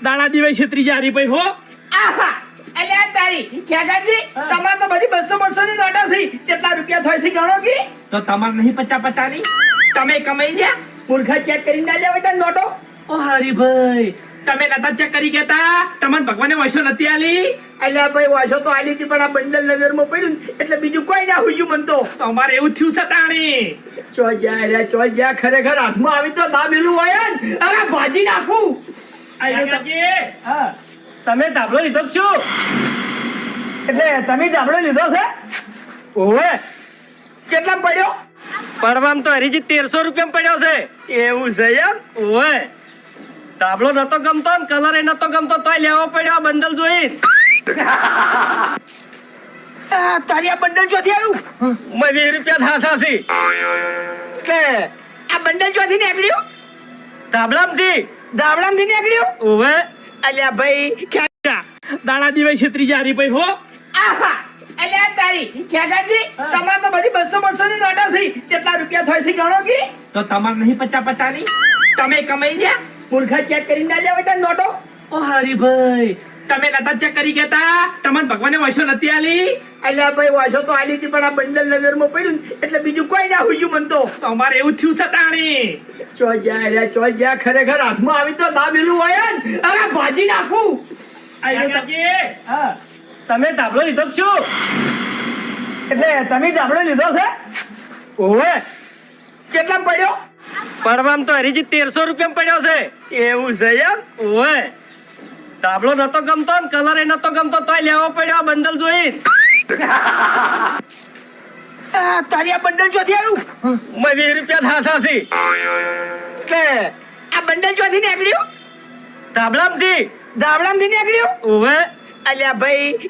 દાણા દિવાય છેતરી જા હરીભાઈ હો. આહા અલ્યા તારી ખેગાજી તમાર તો બધી 200 ની નોટો છે. કેટલા રૂપિયા થાય છે ગણો કે? તો તમાર નહીં 50 ની તમે કમાઈ ગયા. મૂર્ખા ચેક કરીને ના લેવા તા નોટો. ઓ હરીભાઈ તમે નતા ચેક કરી ગયા તા? તમને ભગવાને વૈસો નથી આલી? અલ્યા ભાઈ વાસો તો આલી હતી પણ આ બંડલ નજરમાં પડ્યું ને એટલે બીજું કોઈ ના હુજ્યું મન તો. તમારે એવું થયું છે તાણી. ચો જા ખરેખર હાથમાં આવી તો ના મેલું હોય ને અરે ભાજી નાખું. હા તમે ધાબળો લીધો છું? એટલે તમે ધાબળો લીધો છે? ઓવે કેટલા પડ્યો? પડવામાં તો હરીજી 1300 રૂપિયા પડ્યો છે. એવું છે એમ? ઓવે ધાબળો નતો ગમતો ને કલર એ નતો ગમતો તોય લેવો પડ્યો આ બંડલ જોઈ. તારી આ બંડલ ચોથી આવ્યું? મેં 20 રૂપિયા થાસા છે. કે આ બંડલ ચોથી નીકળ્યું? ધાબળામાંથી. ધાબળામાંથી નીકળ્યું? ઓવે અલ્યા ભાઈ દાણા દિવાય છેતરી જા હરીભાઈ હો. આહા અલ્યા તારી ખેગાજી તમાર તો બધી 200 ની નોટો છે. કેટલા રૂપિયા થાય છે ગણો કે? તો તમાર નહીં 50 ની તમે કમાઈ ગયા. મૂર્ખા ચેક કરીને ના લેવા તા નોટો. ઓ હરીભાઈ તમે નતા ચેક કરી ગયા તા? તમને ભગવાને વૈસો નથી આલી? અલ્યા ભાઈ વાસો તો આલી હતી પણ આ બંડલ નજરમાં પડ્યું ને એટલે બીજું કોઈ ના હુજ્યું મન તો. તમારે એવું થયું છે તાણી. ચો જા ખરેખર હાથમાં આવી તો ના મેલું હોય ને અરે ભાજી નાખું. હા તમે ધાબળો લીધો છું? એટલે તમે ધાબળો લીધો છે? ઓવે કેટલા પડ્યો? પડવામાં તો હરીજી 1300 રૂપિયા પડ્યો છે. એવું છે એમ? ઓવે ધાબળો નતો ગમતો ને કલર એ નતો ગમતો તોય લેવો પડ્યો આ બંડલ જોઈ. તારી આ બંડલ ચોથી આવ્યું? મેં 20 રૂપિયા થાસા છે. કે આ બંડલ ચોથી નીકળ્યું? ધાબળામાંથી. ધાબળામાંથી નીકળ્યું? ઓવે અલ્યા ભાઈ